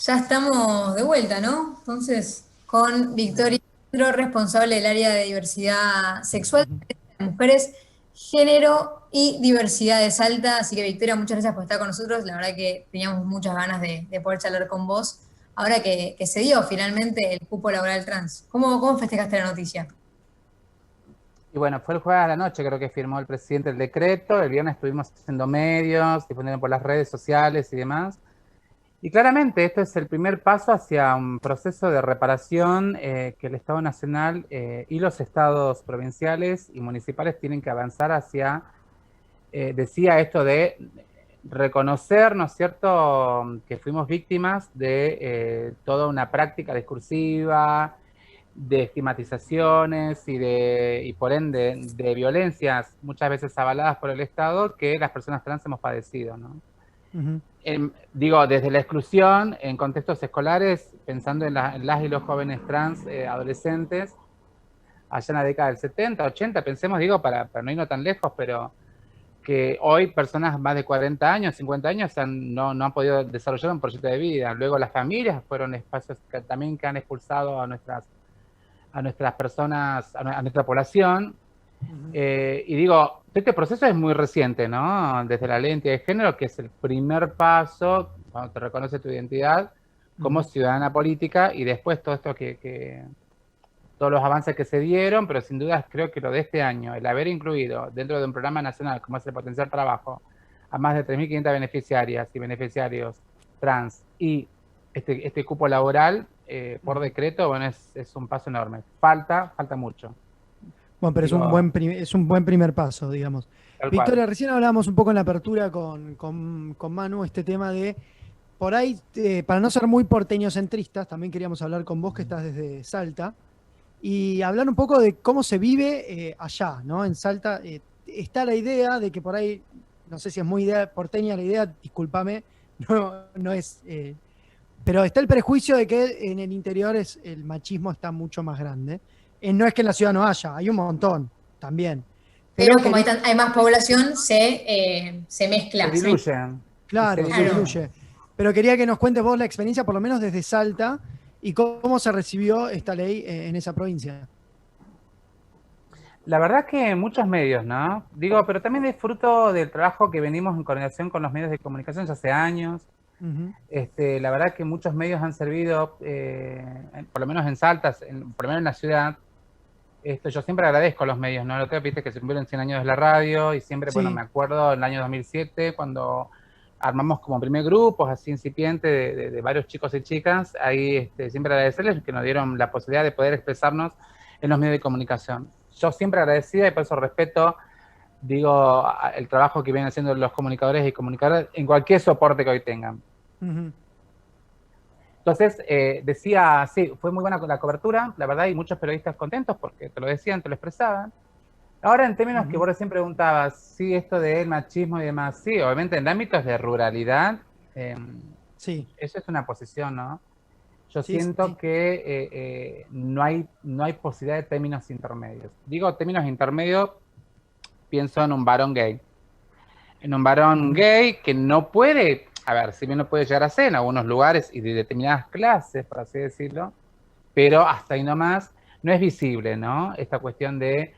Ya estamos de vuelta, ¿no? Entonces, con Victoria, Bueno. Castro, responsable del área de diversidad sexual Ujú. de mujeres, género y diversidad de Salta. Así que, Victoria, muchas gracias por estar con nosotros. La verdad que teníamos muchas ganas de poder charlar con vos ahora que se dio finalmente el cupo laboral trans. ¿Cómo festejaste la noticia? Y bueno, fue el jueves a la noche, creo que firmó el presidente el decreto. El viernes estuvimos haciendo medios, difundiendo por las redes sociales y demás. Y claramente esto es el primer paso hacia un proceso de reparación que el Estado Nacional y los estados provinciales y municipales tienen que avanzar hacia, decía esto de reconocer, ¿no es cierto?, que fuimos víctimas de toda una práctica discursiva, de estigmatizaciones y por ende de violencias muchas veces avaladas por el Estado que las personas trans hemos padecido, ¿no? Ujú. Digo, desde la exclusión en contextos escolares, pensando en las y los jóvenes trans adolescentes, allá en la década del 70, 80, pensemos, digo, para no irnos tan lejos, pero que hoy personas más de 40 años, 50 años no han podido desarrollar un proyecto de vida. Luego las familias fueron espacios que también que han expulsado a nuestras personas, a nuestra población. Ujú. Y digo, este proceso es muy reciente, ¿no? Desde la ley de identidad de género, que es el primer paso, cuando te reconoce tu identidad como Ujú. ciudadana política, y después todo esto todos los avances que se dieron, pero sin duda creo que lo de este año, el haber incluido dentro de un programa nacional como es el Potencial Trabajo a más de 3.500 beneficiarias y beneficiarios trans y este cupo laboral por Ujú. decreto, bueno, es un paso enorme. Falta mucho. Bueno, pero Digo, es un buen primer paso, digamos. tal cual. Victoria, recién hablábamos un poco en la apertura con Manu este tema de, por ahí, para no ser muy porteñocentristas, también queríamos hablar con vos que estás desde Salta y hablar un poco de cómo se vive allá, ¿no? En Salta está la idea de que por ahí, no sé si es muy idea porteña la idea, discúlpame, no es, pero está el prejuicio de que en el interior el machismo está mucho más grande. No es que en la ciudad no haya, hay un montón también. Pero Pero como quería, hay más población, se Se mezcla. diluyen. Y se claro, se Claro. diluyen. diluye. Pero quería que nos cuentes vos la experiencia, por lo menos desde Salta, y cómo se recibió esta ley en esa provincia. La verdad que muchos medios, ¿no? Digo, pero también es fruto del trabajo que venimos en coordinación con los medios de comunicación ya hace años. Ujú. La verdad que muchos medios han servido, por lo menos en Salta, por lo menos en la ciudad. Yo siempre agradezco a los medios, ¿no? Lo que viste que se cumplieron 100 años de la radio y siempre, bueno, me Sí. acuerdo en el año 2007 cuando armamos como primer grupos así incipiente de varios chicos y chicas. Ahí siempre agradecerles que nos dieron la posibilidad de poder expresarnos en los medios de comunicación. Yo siempre agradecida y por eso respeto, digo, el trabajo que vienen haciendo los comunicadores y comunicadoras en cualquier soporte que hoy tengan. Ujú. Entonces, decía, sí, fue muy buena la cobertura, la verdad, y muchos periodistas contentos porque te lo decían, te lo expresaban. Ahora, en términos que Ujú. vos recién preguntabas, sí, esto del machismo y demás, sí, obviamente en ámbitos de ruralidad, eh, Sí, eso es una posición, ¿no? Yo sí, siento sí. que no hay posibilidad de términos intermedios. Digo términos intermedios, pienso en un varón gay. En un varón Ujú. gay que no puede, a ver, si bien no puede llegar a ser en algunos lugares y de determinadas clases, por así decirlo, pero hasta ahí nomás no es visible, ¿no? Esta cuestión de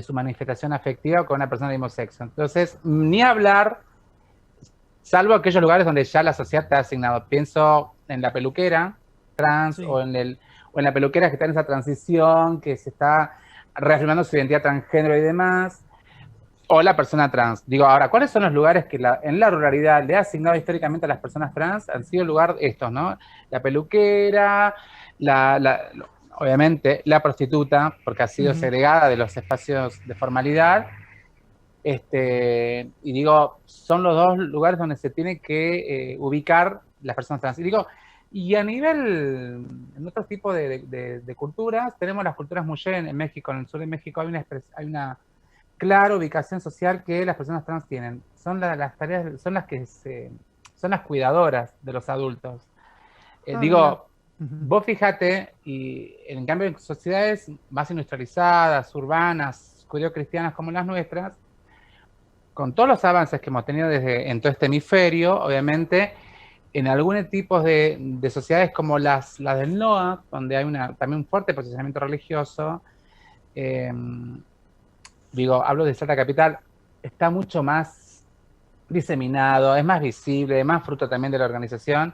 su manifestación afectiva con una persona del mismo sexo. Entonces, ni hablar, salvo aquellos lugares donde ya la sociedad te ha asignado. Pienso en la peluquera trans Sí. o en la peluquera que está en esa transición, que se está reafirmando su identidad transgénero y demás, o la persona trans. Digo, ahora, ¿cuáles son los lugares que en la ruralidad le ha asignado históricamente a las personas trans? Han sido el lugar estos, ¿no? La peluquera, la, la, obviamente la prostituta, porque ha sido Ujú. segregada de los espacios de formalidad. Y digo, son los dos lugares donde se tiene que ubicar las personas trans. Y digo, y a nivel, en otro tipo de culturas, tenemos las culturas mujer en México, en el sur de México hay una clara ubicación social que las personas trans tienen. Son las tareas, son las cuidadoras de los adultos. Ah, mira. Digo, Ujú. vos fíjate, y en cambio en sociedades más industrializadas, urbanas, judío-cristianas como las nuestras, con todos los avances que hemos tenido desde en todo este hemisferio, obviamente, en algunos tipos de sociedades como las del NOA, donde hay también un fuerte posicionamiento religioso, digo, hablo de Salta Capital, está mucho más diseminado, es más visible, es más fruto también de la organización,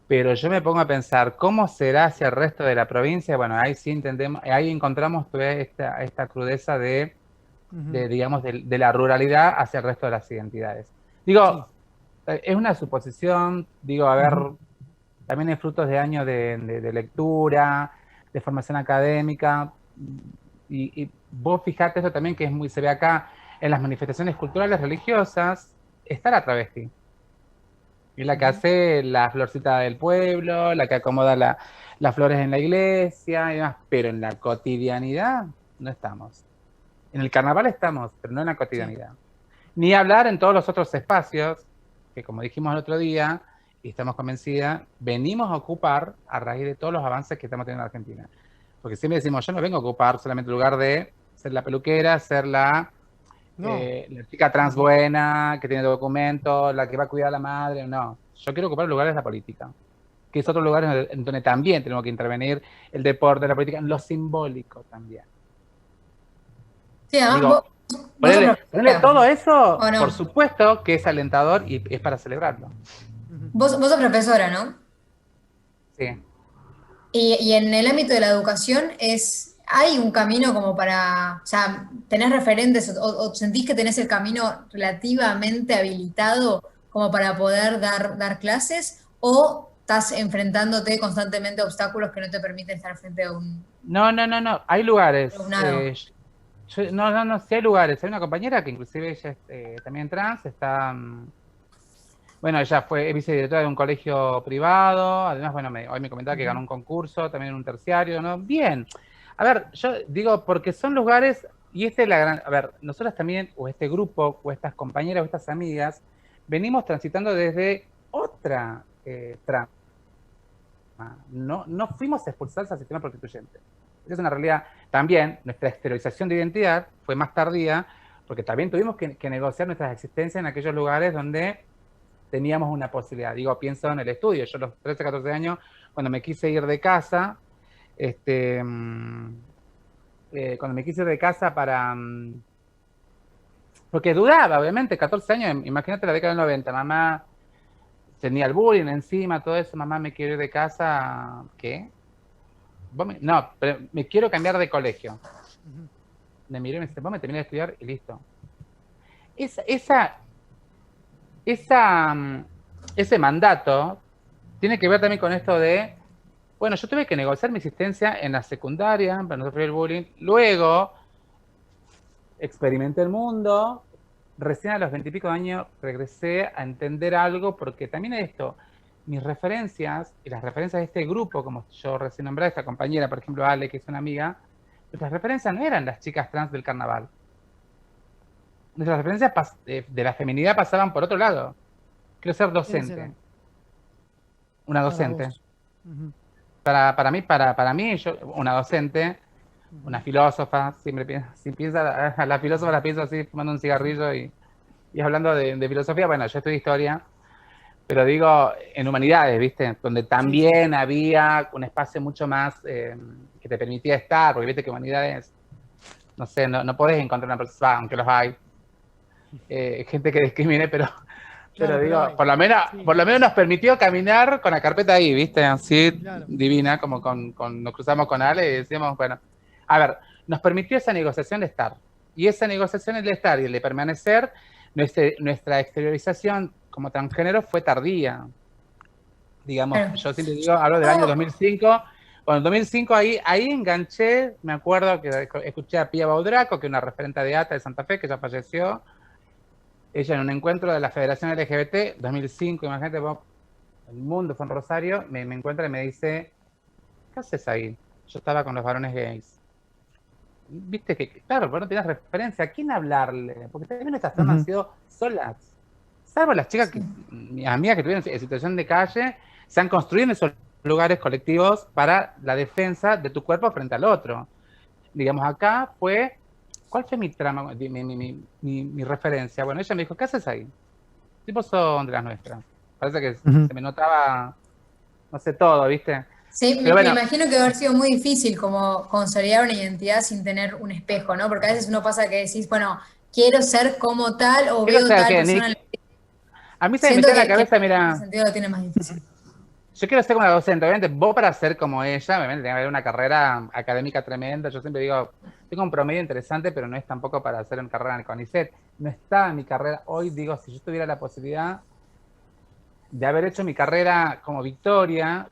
pero yo me pongo a pensar, ¿cómo será hacia el resto de la provincia? Bueno, ahí sí entendemos, ahí encontramos toda esta crudeza digamos, de la ruralidad hacia el resto de las identidades. Digo, es una suposición, digo, a ver, también hay frutos de años de lectura, de formación académica, y vos fijate eso también que se ve acá en las manifestaciones culturales religiosas, está la travesti. Es la que hace la florcita del pueblo, la que acomoda las flores en la iglesia y demás, pero en la cotidianidad no estamos. En el carnaval estamos, pero no en la cotidianidad. Ni hablar en todos los otros espacios, que como dijimos el otro día, y estamos convencidas, venimos a ocupar a raíz de todos los avances que estamos teniendo en Argentina. Porque siempre decimos, yo no vengo a ocupar solamente el lugar de ser la peluquera, ser la chica trans buena, que tiene documentos, la que va a cuidar a la madre, no. Yo quiero ocupar el lugar de la política, que es otro lugar en donde también tenemos que intervenir, el deporte, la política, lo simbólico también. Sí, Digo, ponerle todo eso, no? por supuesto que es alentador y es para celebrarlo. Vos sos profesora, ¿no? Sí. Y en el ámbito de la educación ¿hay un camino como para, o sea, tenés referentes o sentís que tenés el camino relativamente habilitado como para poder dar clases o estás enfrentándote constantemente a obstáculos que no te permiten estar frente a un... No, hay lugares. Sí hay lugares. Hay una compañera que inclusive ella es también trans, está... Bueno, ella es vicedirectora de un colegio privado, además, bueno, hoy me comentaba que ganó un concurso, también en un terciario, ¿no? Bien. A ver, yo digo, porque son lugares, y esta es la gran... A ver, nosotras también, o este grupo, o estas compañeras, o estas amigas, venimos transitando desde otra trama. No fuimos expulsados al sistema prostituyente. Esa es una realidad. También nuestra exteriorización de identidad fue más tardía, porque también tuvimos que negociar nuestras existencias en aquellos lugares donde teníamos una posibilidad. Digo, pienso en el estudio. Yo a los 13, 14 años, cuando me quise ir de casa, porque dudaba, obviamente, 14 años, imagínate la década del 90, mamá tenía el bullying encima, todo eso, mamá, me quiero ir de casa, ¿qué? No, pero me quiero cambiar de colegio. Me miré y me dice, vos me terminé de estudiar y listo. Ese mandato tiene que ver también con esto de, bueno, yo tuve que negociar mi existencia en la secundaria para no sufrir el bullying, luego experimenté el mundo, recién a los 20 y pico de años regresé a entender algo, porque también esto, mis referencias y las referencias de este grupo, como yo recién nombré, esta compañera, por ejemplo, Ale, que es una amiga, nuestras referencias no eran las chicas trans del carnaval. Nuestras referencias de la feminidad pasaban por otro lado. Quiero ser docente. Una docente. Para mí, yo, una docente, una filósofa, siempre piensa, a la filósofa la pienso así, fumando un cigarrillo y hablando de filosofía. Bueno, yo estudio historia, pero digo, en humanidades, ¿viste? Donde también había un espacio mucho más que te permitía estar, porque viste que humanidades, no sé, no podés encontrar una persona, aunque los hay, gente que discrimine, pero digo, por lo menos nos permitió caminar con la carpeta ahí, ¿viste? Así, divina, como nos cruzamos con Ale y decíamos, bueno, a ver, nos permitió esa negociación de estar. Y esa negociación de estar y el de permanecer, nuestra exteriorización como transgénero fue tardía. Digamos, yo siempre digo, hablo del año 2005. Bueno, en 2005 ahí enganché, me acuerdo que escuché a Pía Baudraco, que es una referente de ATA de Santa Fe, que ya falleció. Ella en un encuentro de la Federación LGBT, 2005, imagínate vos, el mundo fue en Rosario, me encuentra y me dice, ¿qué haces ahí? Yo estaba con los varones gays. Viste que, claro, vos no tenés referencia, ¿a quién hablarle? Porque también nuestras tramas han sido solas. Salvo las chicas, mis amigas que estuvieron en situación de calle, se han construido en esos lugares colectivos para la defensa de tu cuerpo frente al otro. Digamos, acá fue... ¿Cuál fue mi trama, mi referencia? Bueno, ella me dijo, ¿qué haces ahí? Tipos son de las nuestras. Parece que Ujú. se me notaba, no sé, todo, ¿viste? Sí, Pero me bueno, imagino que debe haber sido muy difícil como consolidar una identidad sin tener un espejo, ¿no? Porque a veces uno pasa que decís, bueno, quiero ser como tal o quiero veo ser tal que persona. Nick, a mí se me Siento metió en la que cabeza, en ese mira, sentido lo tiene más difícil. yo quiero ser como una docente, obviamente vos para ser como ella, obviamente tiene que haber una carrera académica tremenda, yo siempre digo, tengo un promedio interesante, pero no es tampoco para hacer una carrera en el CONICET, no está en mi carrera, hoy digo, si yo tuviera la posibilidad de haber hecho mi carrera como Victoria,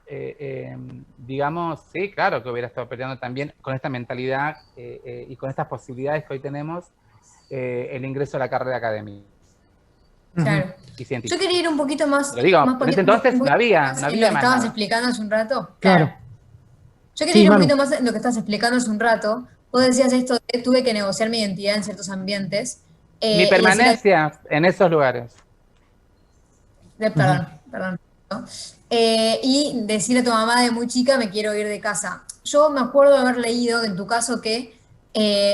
digamos, sí, claro que hubiera estado peleando también con esta mentalidad y con estas posibilidades que hoy tenemos, el ingreso a la carrera académica Ujú. Claro. y Yo científica. quería ir un poquito más, Pero digo, más en ese un entonces no poquito había, más no en lo había que más estabas nada. explicando hace un rato. Claro. Claro. Yo quería Sí, ir un Manu. poquito más en lo que estás explicando hace un rato. Vos decías esto de tuve que negociar mi identidad en ciertos ambientes Mi y decirle permanencia en esos lugares. Ujú. perdón. ¿No? Y decirle a tu mamá de muy chica, me quiero ir de casa. Yo me acuerdo de haber leído en tu caso que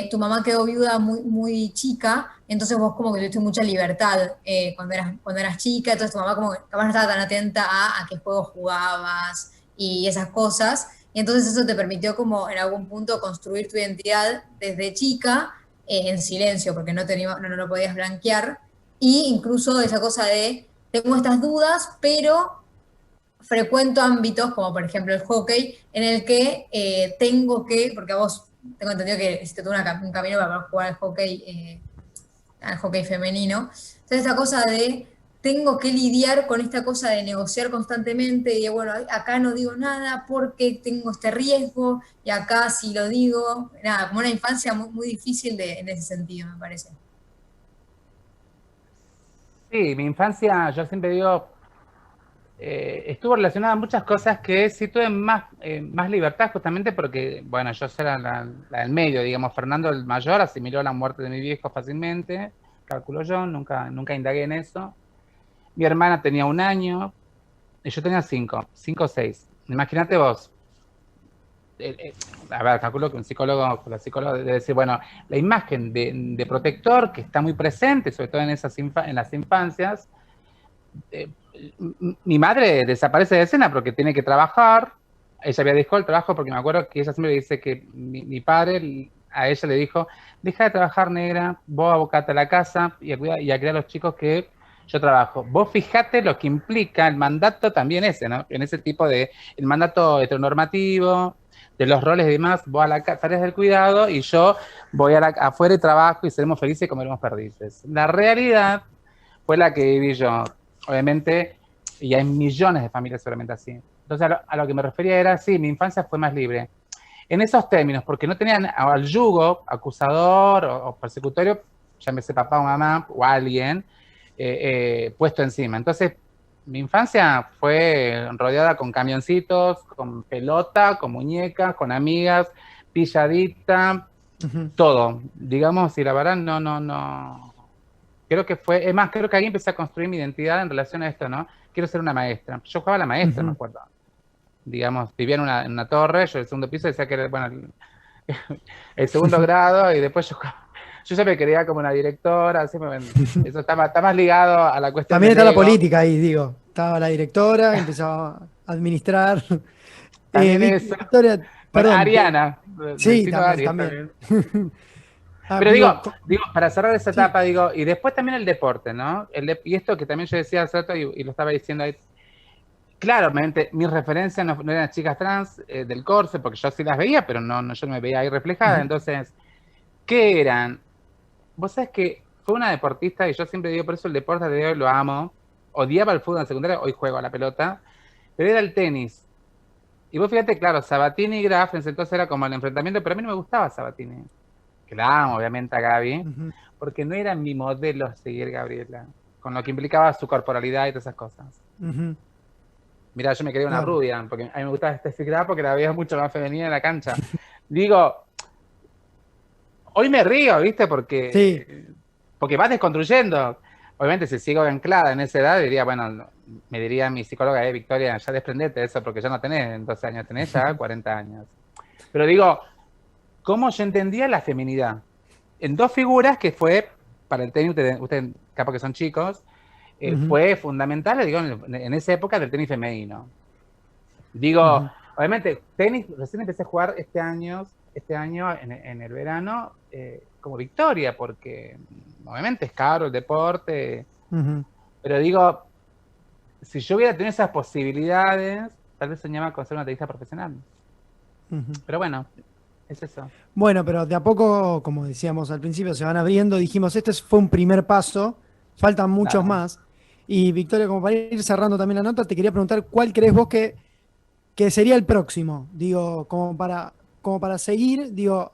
tu mamá quedó viuda muy, muy chica, entonces vos como que tuviste mucha libertad cuando eras chica, entonces tu mamá como que capaz no estaba tan atenta a qué juegos jugabas y esas cosas. Y entonces eso te permitió como en algún punto construir tu identidad desde chica, en silencio, porque no lo podías blanquear. Y incluso esa cosa de tengo estas dudas, pero frecuento ámbitos, como por ejemplo el hockey, en el que tengo que, porque a vos tengo entendido que hiciste todo un camino para jugar al hockey femenino. Entonces, esa cosa de tengo que lidiar con esta cosa de negociar constantemente y de, bueno, acá no digo nada porque tengo este riesgo y acá sí lo digo. Nada, como una infancia muy, muy difícil en ese sentido, me parece. Sí, mi infancia, yo siempre digo, estuvo relacionada a muchas cosas que sí tuve más libertad justamente porque, bueno, yo era la del medio, digamos, Fernando el mayor asimiló la muerte de mi viejo fácilmente, calculo yo, nunca indagué en eso. Mi hermana tenía 1 año y yo tenía 5 o 6. Imagínate vos, eh, a ver, calculo que la psicóloga debe decir, bueno, la imagen de protector que está muy presente, sobre todo en las infancias, eh, mi madre desaparece de escena porque tiene que trabajar. Ella había dejado el trabajo porque me acuerdo que ella siempre dice que mi padre a ella le dijo, deja de trabajar, negra, vos abocate a la casa y a criar a los chicos que yo trabajo. Vos fijate lo que implica el mandato también ese, ¿no? En ese tipo el mandato heteronormativo, de los roles y demás, vos a las tareas del cuidado y yo voy afuera y trabajo y seremos felices y comeremos perdices. La realidad fue la que viví yo. Obviamente, y hay millones de familias seguramente así. Entonces, a lo que me refería era, sí, mi infancia fue más libre. En esos términos, porque no tenían al yugo acusador o persecutorio, llámese papá o mamá o alguien, puesto encima. Entonces, mi infancia fue rodeada con camioncitos, con pelota, con muñecas, con amigas, pilladita, Ujú. todo. Digamos, y la verdad, no. Creo que fue, es más, creo que ahí empecé a construir mi identidad en relación a esto, ¿no? Quiero ser una maestra. Yo jugaba a la maestra, me Ujú. acuerdo. Digamos, vivía en una torre, yo el segundo piso decía que era, bueno, el segundo grado, y después yo siempre quería como una directora, eso está más ligado a la cuestión También del está la ego. política ahí, digo. Estaba la directora, empezaba a administrar. También eso. Victoria, Bueno, perdón. Ariana, del Sí, signo de también, Aries también. también. Ah, Pero digo, digo, para cerrar esa sí. etapa, digo, y después también el deporte, ¿no? Y esto que también yo decía hace rato y lo estaba diciendo ahí. Claramente, mis referencias no eran chicas trans del Corse, porque yo sí las veía, pero yo no me veía ahí reflejada. Ujú. Entonces, ¿qué eran? Vos sabés que fue una deportista, y yo siempre digo, por eso el deporte de hoy lo amo. Odiaba el fútbol en secundaria, hoy juego a la pelota, pero era el tenis. Y vos fíjate, claro, Sabatini y Graf, entonces era como el enfrentamiento, pero a mí no me gustaba Sabatini. Que la amo, obviamente, a Gaby, Ujú. porque no era mi modelo a seguir, Gabriela, con lo que implicaba su corporalidad y todas esas cosas. Ujú. Mira, yo me quería una Claro. rubia, porque a mí me gustaba Steffi Graf porque la veía mucho más femenina en la cancha. Digo, hoy me río, ¿viste? Sí. Porque vas desconstruyendo. Obviamente, si sigo anclada en esa edad, diría, bueno, me diría mi psicóloga, Victoria, ya desprendete de eso, porque ya no tenés 12 años, tenés ya 40 años. Pero digo, ¿cómo yo entendía la feminidad? En dos figuras que fue, para el tenis, ustedes capaz que son chicos, fue fundamental, digo, en esa época del tenis femenino. Digo, obviamente, tenis, recién empecé a jugar este año en el verano, como victoria, porque obviamente es caro el deporte, pero digo, si yo hubiera tenido esas posibilidades, tal vez soñaba con ser una tenista profesional. Pero bueno, es eso. Bueno, pero de a poco, como decíamos al principio, se van abriendo. Dijimos, este fue un primer paso, faltan muchos más. Y Victoria, como para ir cerrando también la nota, te quería preguntar cuál crees vos que sería el próximo. Digo, como para seguir, digo,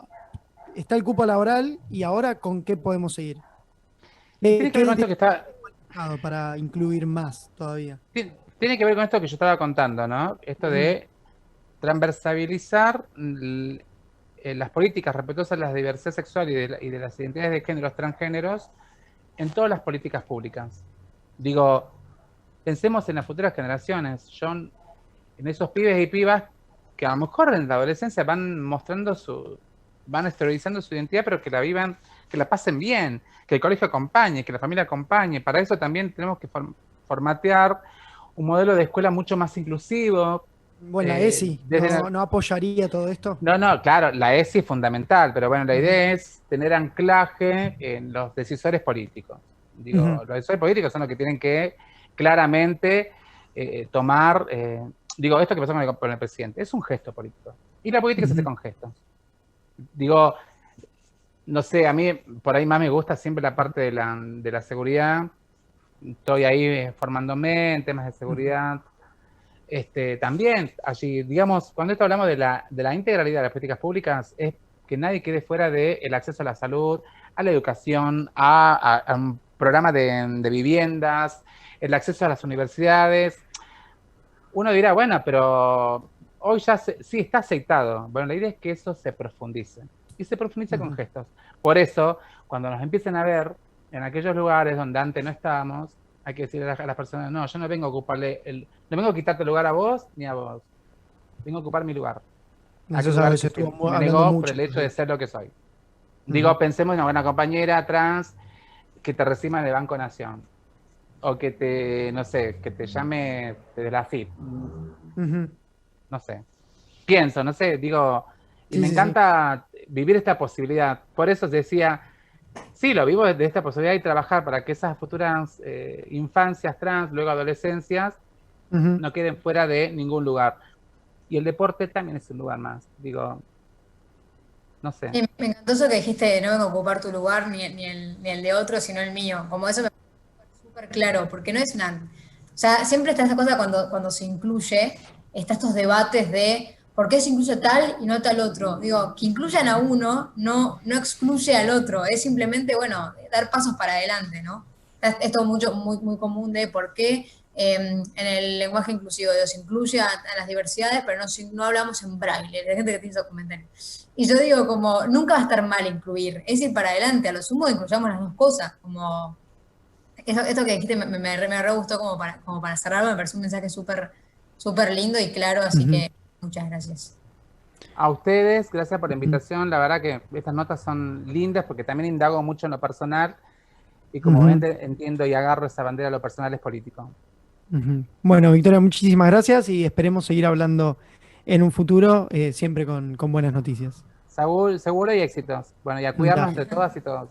está el cupo laboral y ahora ¿con qué podemos seguir? Tiene que ver con esto que está... para incluir más todavía. Tiene que ver con esto que yo estaba contando, ¿no? Esto de transversabilizar las políticas respetuosas de la diversidad sexual y de las identidades de géneros transgéneros en todas las políticas públicas. Digo, pensemos en las futuras generaciones. En esos pibes y pibas que a lo mejor en la adolescencia van exteriorizando su identidad, pero que la vivan, que la pasen bien, que el colegio acompañe, que la familia acompañe. Para eso también tenemos que formatear un modelo de escuela mucho más inclusivo. Bueno, la ESI, ¿no apoyaría todo esto? No, claro, la ESI es fundamental, pero bueno, la idea es tener anclaje en los decisores políticos. Digo, los decisores políticos son los que tienen que claramente tomar, digo, esto que pasó con el presidente, es un gesto político. Y la política se hace con gestos. Digo, no sé, a mí por ahí más me gusta siempre la parte de la seguridad. Estoy ahí formándome en temas de seguridad. También, allí, digamos, cuando hablamos de la integralidad de las políticas públicas, es que nadie quede fuera del acceso a la salud, a la educación, a un programa de viviendas, el acceso a las universidades. Uno dirá, bueno, pero hoy ya sí está aceitado. Bueno, la idea es que eso se profundice. Y se profundiza con gestos. Por eso, cuando nos empiecen a ver en aquellos lugares donde antes no estábamos, hay que decirle a las personas, no, yo no vengo a ocuparle no vengo a quitarte el lugar a vos ni a vos. Vengo a ocupar mi lugar. Eso sabes, estuvo me negó mucho por el hecho de ser lo que soy. Digo, pensemos en una buena compañera trans que te reciba en el Banco Nación. O que te llame desde la FIP. No sé. Pienso, no sé, digo, y me encanta vivir esta posibilidad. Por eso decía, sí, lo vivo de esta posibilidad y trabajar para que esas futuras infancias trans, luego adolescencias, no queden fuera de ningún lugar. Y el deporte también es un lugar más. Digo, no sé. Sí, me encantó eso que dijiste, no vengo a ocupar tu lugar ni el de otro, sino el mío. Como eso me parece súper claro, porque no es una... O sea, siempre está esa cosa cuando se incluye, está estos debates de por qué se incluye tal y no tal otro. Digo, que incluyan a uno no excluye al otro, es simplemente, bueno, dar pasos para adelante, ¿no? Esto es muy común de por qué en el lenguaje inclusivo se incluye a las diversidades, pero no hablamos en braille, hay gente que tiene esos comentarios. Y yo digo, como, nunca va a estar mal incluir, es ir para adelante, a lo sumo incluyamos las dos cosas, como... Esto que dijiste me re gustó como para cerrarlo, me parece un mensaje súper lindo y claro, así que muchas gracias. A ustedes, gracias por la invitación. La verdad que estas notas son lindas porque también indago mucho en lo personal y como ven, entiendo y agarro esa bandera, lo personal es político. Bueno, Victoria, muchísimas gracias y esperemos seguir hablando en un futuro, siempre con buenas noticias. Seguro y éxitos. Bueno, y a cuidarnos entre todas y todos.